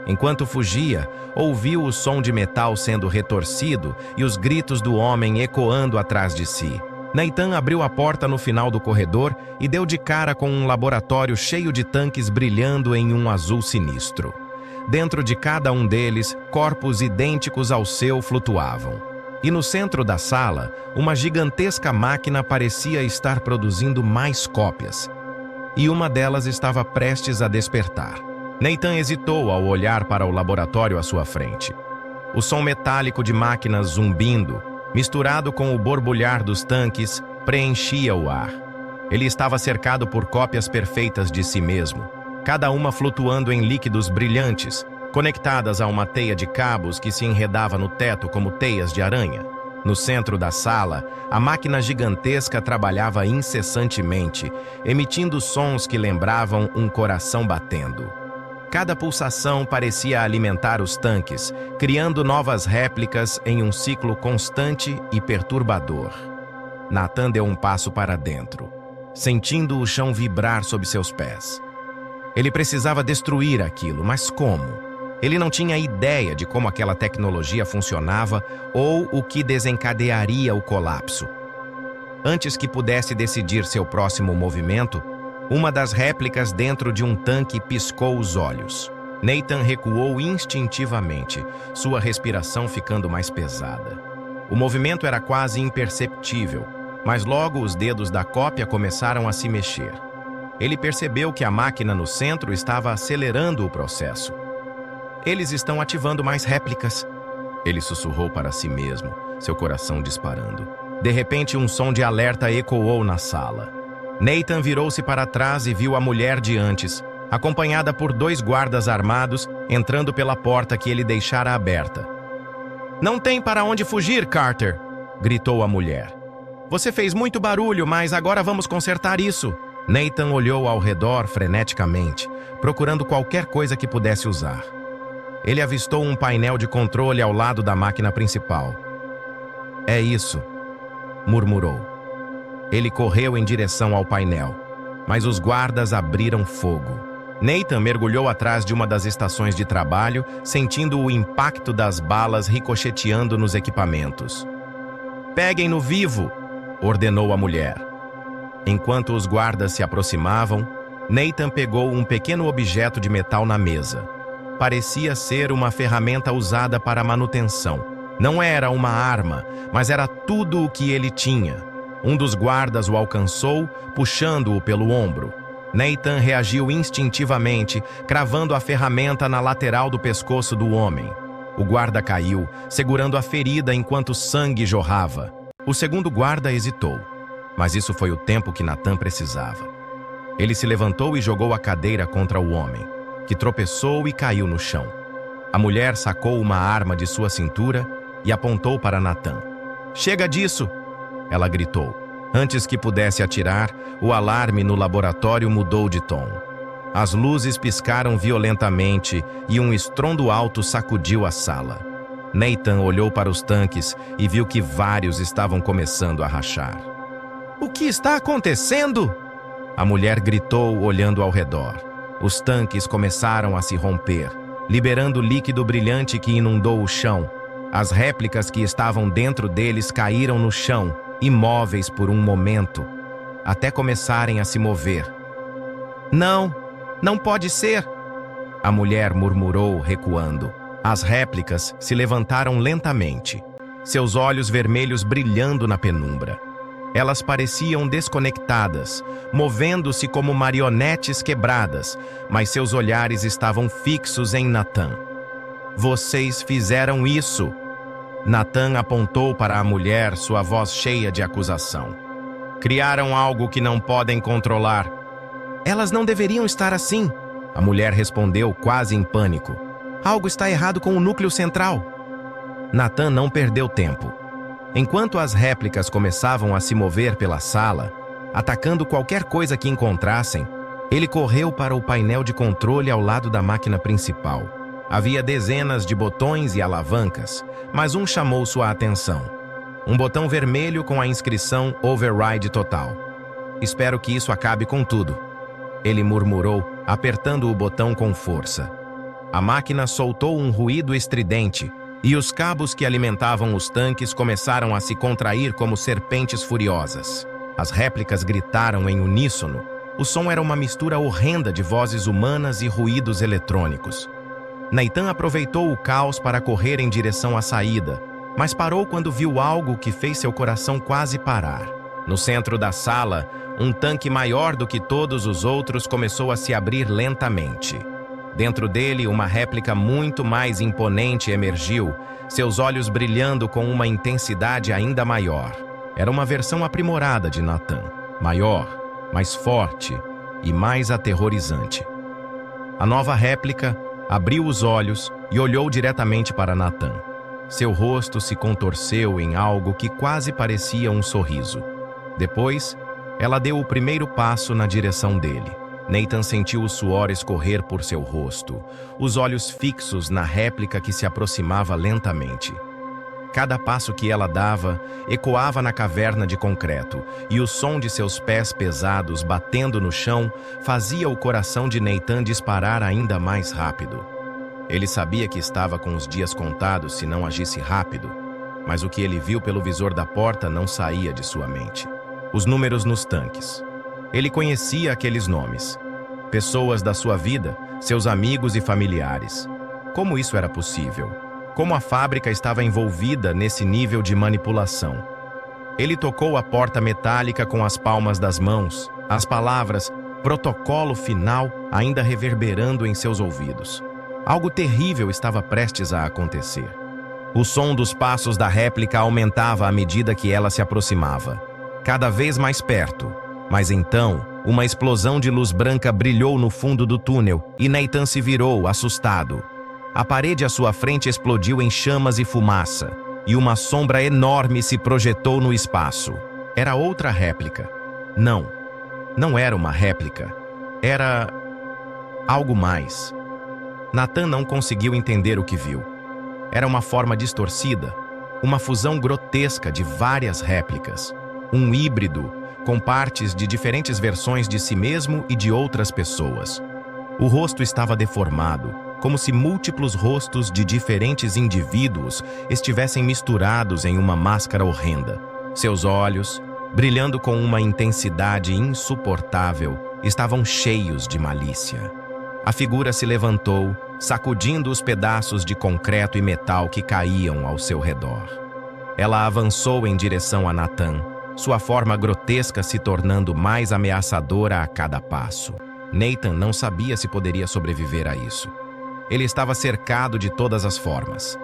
Enquanto fugia, ouviu o som de metal sendo retorcido e os gritos do homem ecoando atrás de si. Nathan abriu a porta no final do corredor e deu de cara com um laboratório cheio de tanques brilhando em um azul sinistro. Dentro de cada um deles, corpos idênticos ao seu flutuavam. E no centro da sala, uma gigantesca máquina parecia estar produzindo mais cópias. E uma delas estava prestes a despertar. Nathan hesitou ao olhar para o laboratório à sua frente. O som metálico de máquinas zumbindo, misturado com o borbulhar dos tanques, preenchia o ar. Ele estava cercado por cópias perfeitas de si mesmo, cada uma flutuando em líquidos brilhantes, conectadas a uma teia de cabos que se enredava no teto como teias de aranha. No centro da sala, a máquina gigantesca trabalhava incessantemente, emitindo sons que lembravam um coração batendo. Cada pulsação parecia alimentar os tanques, criando novas réplicas em um ciclo constante e perturbador. Nathan deu um passo para dentro, sentindo o chão vibrar sob seus pés. Ele precisava destruir aquilo, mas como? Ele não tinha ideia de como aquela tecnologia funcionava ou o que desencadearia o colapso. Antes que pudesse decidir seu próximo movimento, uma das réplicas dentro de um tanque piscou os olhos. Nathan recuou instintivamente, sua respiração ficando mais pesada. O movimento era quase imperceptível, mas logo os dedos da cópia começaram a se mexer. Ele percebeu que a máquina no centro estava acelerando o processo. "Eles estão ativando mais réplicas", ele sussurrou para si mesmo, seu coração disparando. De repente, um som de alerta ecoou na sala. Nathan virou-se para trás e viu a mulher de antes, acompanhada por 2 guardas armados, entrando pela porta que ele deixara aberta. "Não tem para onde fugir, Carter!" gritou a mulher. "Você fez muito barulho, mas agora vamos consertar isso." Nathan olhou ao redor freneticamente, procurando qualquer coisa que pudesse usar. Ele avistou um painel de controle ao lado da máquina principal. "É isso", murmurou. Ele correu em direção ao painel, mas os guardas abriram fogo. Nathan mergulhou atrás de uma das estações de trabalho, sentindo o impacto das balas ricocheteando nos equipamentos. "Peguem-no vivo", ordenou a mulher. Enquanto os guardas se aproximavam, Nathan pegou um pequeno objeto de metal na mesa. Parecia ser uma ferramenta usada para manutenção. Não era uma arma, mas era tudo o que ele tinha. Um dos guardas o alcançou, puxando-o pelo ombro. Nathan reagiu instintivamente, cravando a ferramenta na lateral do pescoço do homem. O guarda caiu, segurando a ferida enquanto sangue jorrava. O segundo guarda hesitou, mas isso foi o tempo que Nathan precisava. Ele se levantou e jogou a cadeira contra o homem, que tropeçou e caiu no chão. A mulher sacou uma arma de sua cintura e apontou para Nathan. "Chega disso!" ela gritou. Antes que pudesse atirar, o alarme no laboratório mudou de tom. As luzes piscaram violentamente e um estrondo alto sacudiu a sala. Nathan olhou para os tanques e viu que vários estavam começando a rachar. "O que está acontecendo?" A mulher gritou, olhando ao redor. Os tanques começaram a se romper, liberando líquido brilhante que inundou o chão. As réplicas que estavam dentro deles caíram no chão, imóveis por um momento, até começarem a se mover. Não, não pode ser!" A mulher murmurou, recuando. As réplicas se levantaram lentamente, seus olhos vermelhos brilhando na penumbra. Elas pareciam desconectadas, movendo-se como marionetes quebradas, mas seus olhares estavam fixos em Nathan. "Vocês fizeram isso!" Nathan apontou para a mulher, sua voz cheia de acusação. "Criaram algo que não podem controlar." "Elas não deveriam estar assim", a mulher respondeu, quase em pânico. "Algo está errado com o núcleo central." Nathan não perdeu tempo. Enquanto as réplicas começavam a se mover pela sala, atacando qualquer coisa que encontrassem, ele correu para o painel de controle ao lado da máquina principal. Havia dezenas de botões e alavancas, mas um chamou sua atenção. Um botão vermelho com a inscrição Override Total. "Espero que isso acabe com tudo", ele murmurou, apertando o botão com força. A máquina soltou um ruído estridente, e os cabos que alimentavam os tanques começaram a se contrair como serpentes furiosas. As réplicas gritaram em uníssono. O som era uma mistura horrenda de vozes humanas e ruídos eletrônicos. Nathan aproveitou o caos para correr em direção à saída, mas parou quando viu algo que fez seu coração quase parar. No centro da sala, um tanque maior do que todos os outros começou a se abrir lentamente. Dentro dele, uma réplica muito mais imponente emergiu, seus olhos brilhando com uma intensidade ainda maior. Era uma versão aprimorada de Nathan, maior, mais forte e mais aterrorizante. A nova réplica abriu os olhos e olhou diretamente para Nathan. Seu rosto se contorceu em algo que quase parecia um sorriso. Depois, ela deu o primeiro passo na direção dele. Nathan sentiu o suor escorrer por seu rosto, os olhos fixos na réplica que se aproximava lentamente. Cada passo que ela dava ecoava na caverna de concreto, e o som de seus pés pesados batendo no chão fazia o coração de Nathan disparar ainda mais rápido. Ele sabia que estava com os dias contados se não agisse rápido, mas o que ele viu pelo visor da porta não saía de sua mente. Os números nos tanques. Ele conhecia aqueles nomes. Pessoas da sua vida, seus amigos e familiares. Como isso era possível? Como a fábrica estava envolvida nesse nível de manipulação? Ele tocou a porta metálica com as palmas das mãos, as palavras "protocolo final" ainda reverberando em seus ouvidos. Algo terrível estava prestes a acontecer. O som dos passos da réplica aumentava à medida que ela se aproximava, cada vez mais perto. Mas então, uma explosão de luz branca brilhou no fundo do túnel e Nathan se virou, assustado. A parede à sua frente explodiu em chamas e fumaça, e uma sombra enorme se projetou no espaço. Era outra réplica. Não, Não era uma réplica. Era algo mais. Nathan não conseguiu entender o que viu. Era uma forma distorcida, uma fusão grotesca de várias réplicas. Um híbrido com partes de diferentes versões de si mesmo e de outras pessoas. O rosto estava deformado, como se múltiplos rostos de diferentes indivíduos estivessem misturados em uma máscara horrenda. Seus olhos, brilhando com uma intensidade insuportável, estavam cheios de malícia. A figura se levantou, sacudindo os pedaços de concreto e metal que caíam ao seu redor. Ela avançou em direção a Nathan, sua forma grotesca se tornando mais ameaçadora a cada passo. Nathan não sabia se poderia sobreviver a isso. Ele estava cercado de todas as formas.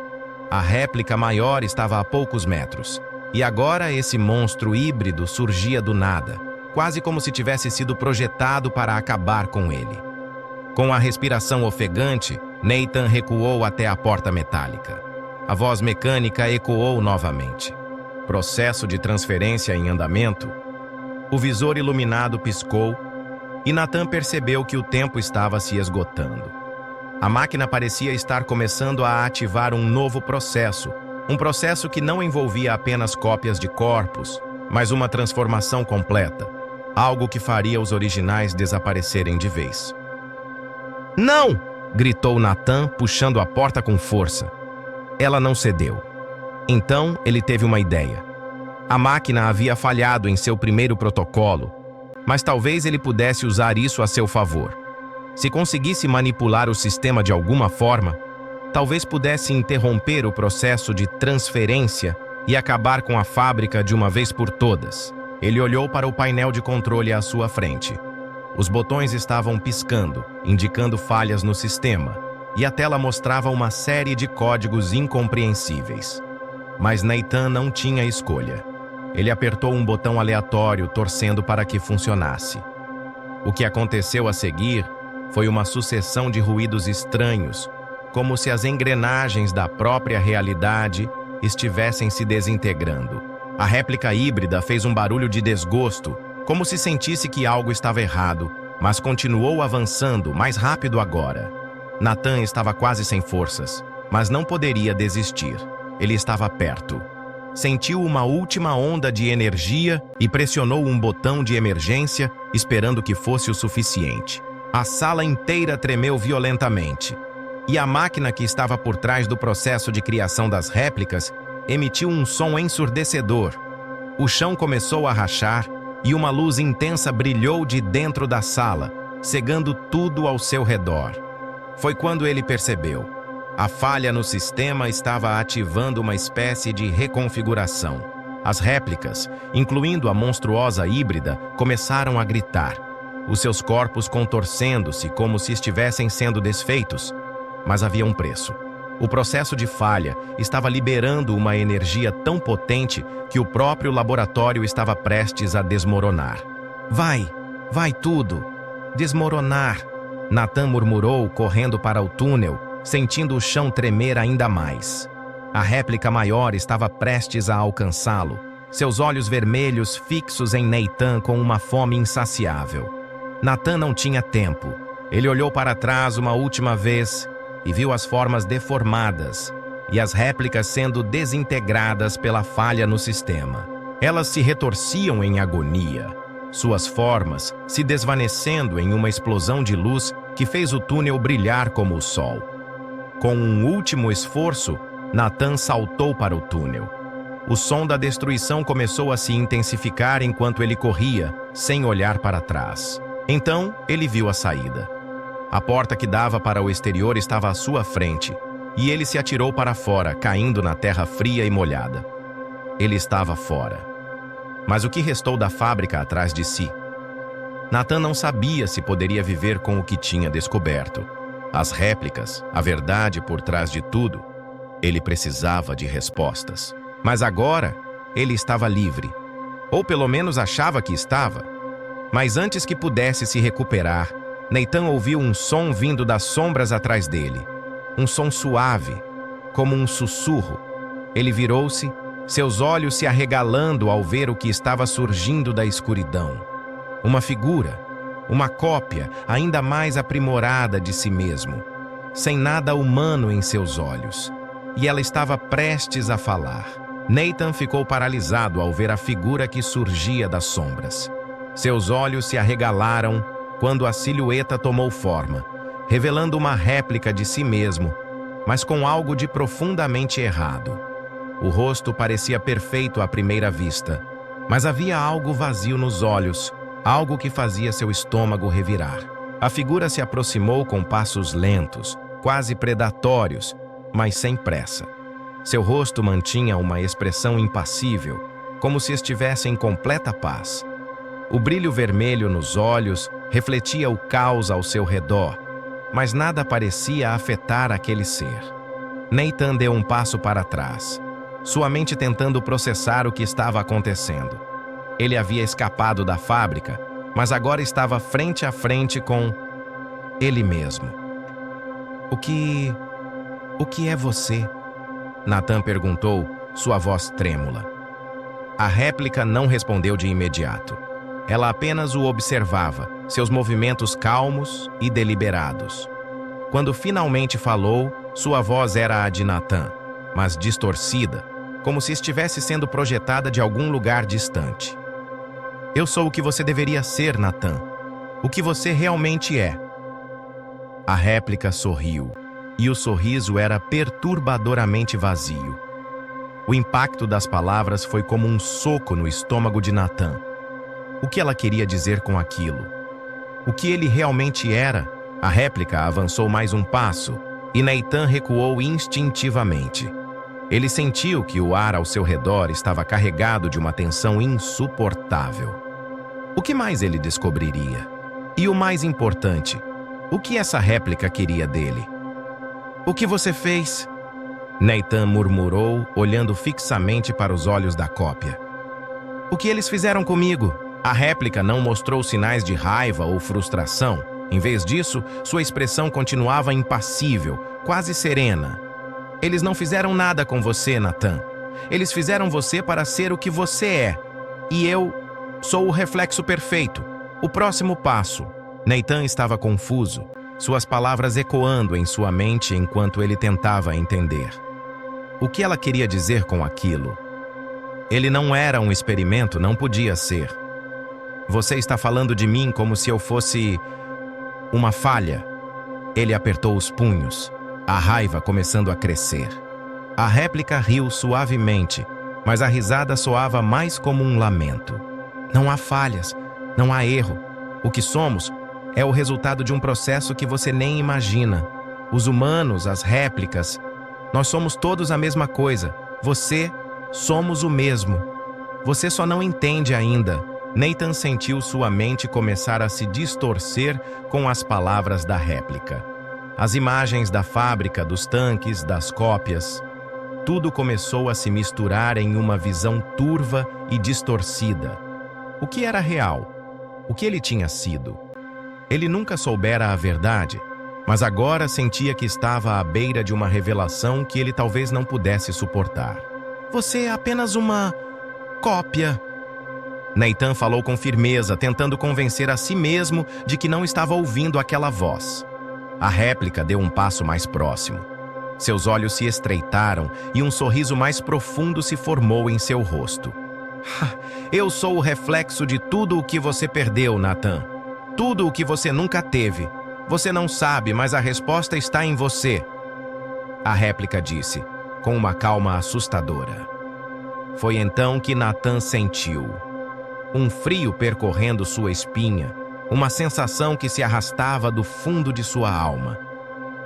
A réplica maior estava a poucos metros, e agora esse monstro híbrido surgia do nada, quase como se tivesse sido projetado para acabar com ele. Com a respiração ofegante, Nathan recuou até a porta metálica. A voz mecânica ecoou novamente. Processo de transferência em andamento. O visor iluminado piscou e Nathan percebeu que o tempo estava se esgotando. A máquina parecia estar começando a ativar um novo processo, um processo que não envolvia apenas cópias de corpos, mas uma transformação completa, algo que faria os originais desaparecerem de vez. "Não!" gritou Nathan, puxando a porta com força. Ela não cedeu. Então ele teve uma ideia. A máquina havia falhado em seu primeiro protocolo, mas talvez ele pudesse usar isso a seu favor. Se conseguisse manipular o sistema de alguma forma, talvez pudesse interromper o processo de transferência e acabar com a fábrica de uma vez por todas. Ele olhou para o painel de controle à sua frente. Os botões estavam piscando, indicando falhas no sistema, e a tela mostrava uma série de códigos incompreensíveis. Mas Nathan não tinha escolha. Ele apertou um botão aleatório, torcendo para que funcionasse. O que aconteceu a seguir foi uma sucessão de ruídos estranhos, como se as engrenagens da própria realidade estivessem se desintegrando. A réplica híbrida fez um barulho de desgosto, como se sentisse que algo estava errado, mas continuou avançando, mais rápido agora. Nathan estava quase sem forças, mas não poderia desistir. Ele estava perto. Sentiu uma última onda de energia e pressionou um botão de emergência, esperando que fosse o suficiente. A sala inteira tremeu violentamente, e a máquina que estava por trás do processo de criação das réplicas emitiu um som ensurdecedor. O chão começou a rachar e uma luz intensa brilhou de dentro da sala, cegando tudo ao seu redor. Foi quando ele percebeu. A falha no sistema estava ativando uma espécie de reconfiguração. As réplicas, incluindo a monstruosa híbrida, começaram a gritar, os seus corpos contorcendo-se como se estivessem sendo desfeitos. Mas havia um preço. O processo de falha estava liberando uma energia tão potente que o próprio laboratório estava prestes a desmoronar. Vai tudo! Desmoronar! Nathan murmurou, correndo para o túnel, sentindo o chão tremer ainda mais. A réplica maior estava prestes a alcançá-lo, seus olhos vermelhos fixos em Nathan com uma fome insaciável. Nathan não tinha tempo. Ele olhou para trás uma última vez e viu as formas deformadas e as réplicas sendo desintegradas pela falha no sistema. Elas se retorciam em agonia, suas formas se desvanecendo em uma explosão de luz que fez o túnel brilhar como o sol. Com um último esforço, Nathan saltou para o túnel. O som da destruição começou a se intensificar enquanto ele corria, sem olhar para trás. Então, ele viu a saída. A porta que dava para o exterior estava à sua frente, e ele se atirou para fora, caindo na terra fria e molhada. Ele estava fora. Mas o que restou da fábrica atrás de si? Nathan não sabia se poderia viver com o que tinha descoberto. As réplicas, a verdade por trás de tudo. Ele precisava de respostas. Mas agora, ele estava livre. Ou pelo menos achava que estava. Mas antes que pudesse se recuperar, Nathan ouviu um som vindo das sombras atrás dele. Um som suave, como um sussurro. Ele virou-se, seus olhos se arregalando ao ver o que estava surgindo da escuridão. Uma figura, uma cópia ainda mais aprimorada de si mesmo, sem nada humano em seus olhos. E ela estava prestes a falar. Nathan ficou paralisado ao ver a figura que surgia das sombras. Seus olhos se arregalaram quando a silhueta tomou forma, revelando uma réplica de si mesmo, mas com algo de profundamente errado. O rosto parecia perfeito à primeira vista, mas havia algo vazio nos olhos, algo que fazia seu estômago revirar. A figura se aproximou com passos lentos, quase predatórios, mas sem pressa. Seu rosto mantinha uma expressão impassível, como se estivesse em completa paz. O brilho vermelho nos olhos refletia o caos ao seu redor, mas nada parecia afetar aquele ser. Nathan deu um passo para trás, sua mente tentando processar o que estava acontecendo. Ele havia escapado da fábrica, mas agora estava frente a frente com ele mesmo. O que é você? Nathan perguntou, sua voz trêmula. A réplica não respondeu de imediato. Ela apenas o observava, seus movimentos calmos e deliberados. Quando finalmente falou, sua voz era a de Nathan, mas distorcida, como se estivesse sendo projetada de algum lugar distante. Eu sou o que você deveria ser, Nathan. O que você realmente é. A réplica sorriu, e o sorriso era perturbadoramente vazio. O impacto das palavras foi como um soco no estômago de Nathan. O que ela queria dizer com aquilo? O que ele realmente era? A réplica avançou mais um passo, e Nathan recuou instintivamente. Ele sentiu que o ar ao seu redor estava carregado de uma tensão insuportável. O que mais ele descobriria? E o mais importante, o que essa réplica queria dele? O que você fez? Nathan murmurou, olhando fixamente para os olhos da cópia. O que eles fizeram comigo? A réplica não mostrou sinais de raiva ou frustração. Em vez disso, sua expressão continuava impassível, quase serena. Eles não fizeram nada com você, Nathan. Eles fizeram você para ser o que você é. E eu sou o reflexo perfeito. O próximo passo. Nathan estava confuso, suas palavras ecoando em sua mente enquanto ele tentava entender. O que ela queria dizer com aquilo? Ele não era um experimento, não podia ser. Você está falando de mim como se eu fosse uma falha. Ele apertou os punhos, a raiva começando a crescer. A réplica riu suavemente, mas a risada soava mais como um lamento. Não há falhas, não há erro. O que somos é o resultado de um processo que você nem imagina. Os humanos, as réplicas, nós somos todos a mesma coisa. Você, somos o mesmo. Você só não entende ainda. Nathan sentiu sua mente começar a se distorcer com as palavras da réplica. As imagens da fábrica, dos tanques, das cópias, tudo começou a se misturar em uma visão turva e distorcida. O que era real? O que ele tinha sido? Ele nunca soubera a verdade, mas agora sentia que estava à beira de uma revelação que ele talvez não pudesse suportar. Você é apenas uma cópia. Nathan falou com firmeza, tentando convencer a si mesmo de que não estava ouvindo aquela voz. A réplica deu um passo mais próximo. Seus olhos se estreitaram e um sorriso mais profundo se formou em seu rosto. Eu sou o reflexo de tudo o que você perdeu, Nathan. Tudo o que você nunca teve. Você não sabe, mas a resposta está em você. A réplica disse, com uma calma assustadora. Foi então que Nathan sentiu um frio percorrendo sua espinha, uma sensação que se arrastava do fundo de sua alma.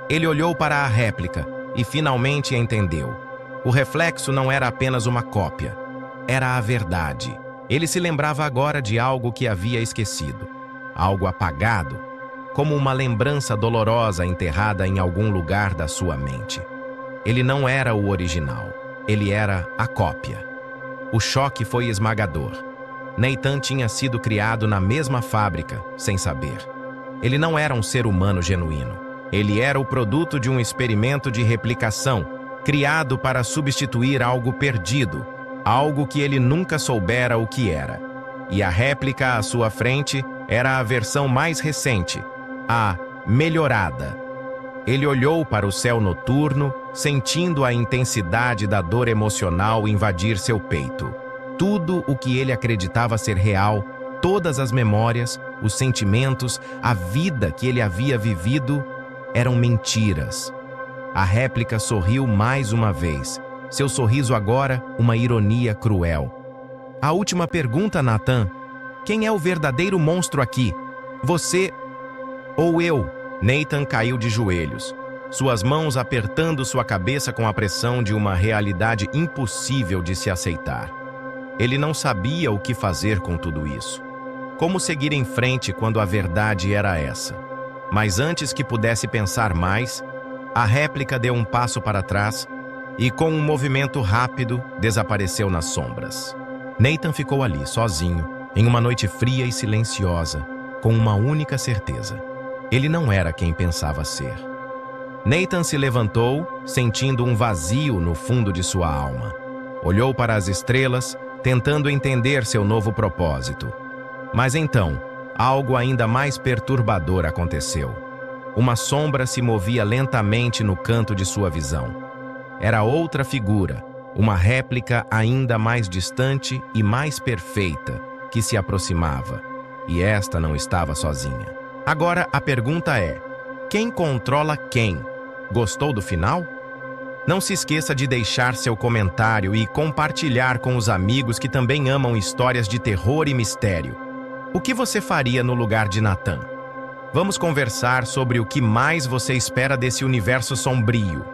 Ele olhou para a réplica e finalmente entendeu. O reflexo não era apenas uma cópia, era a verdade. Ele se lembrava agora de algo que havia esquecido, algo apagado, como uma lembrança dolorosa enterrada em algum lugar da sua mente. Ele não era o original, ele era a cópia. O choque foi esmagador. Nathan tinha sido criado na mesma fábrica, sem saber. Ele não era um ser humano genuíno. Ele era o produto de um experimento de replicação, criado para substituir algo perdido, algo que ele nunca soubera o que era. E a réplica à sua frente era a versão mais recente, a melhorada. Ele olhou para o céu noturno, sentindo a intensidade da dor emocional invadir seu peito. Tudo o que ele acreditava ser real, todas as memórias, os sentimentos, a vida que ele havia vivido, eram mentiras. A réplica sorriu mais uma vez. Seu sorriso agora, uma ironia cruel. A última pergunta, Nathan. Quem é o verdadeiro monstro aqui? Você ou eu? Nathan caiu de joelhos, suas mãos apertando sua cabeça com a pressão de uma realidade impossível de se aceitar. Ele não sabia o que fazer com tudo isso. Como seguir em frente quando a verdade era essa? Mas antes que pudesse pensar mais, a réplica deu um passo para trás e, com um movimento rápido, desapareceu nas sombras. Nathan ficou ali, sozinho, em uma noite fria e silenciosa, com uma única certeza. Ele não era quem pensava ser. Nathan se levantou, sentindo um vazio no fundo de sua alma. Olhou para as estrelas, tentando entender seu novo propósito. Mas então, algo ainda mais perturbador aconteceu. Uma sombra se movia lentamente no canto de sua visão. Era outra figura, uma réplica ainda mais distante e mais perfeita, que se aproximava. E esta não estava sozinha. Agora a pergunta é: quem controla quem? Gostou do final? Não se esqueça de deixar seu comentário e compartilhar com os amigos que também amam histórias de terror e mistério. O que você faria no lugar de Nathan? Vamos conversar sobre o que mais você espera desse universo sombrio.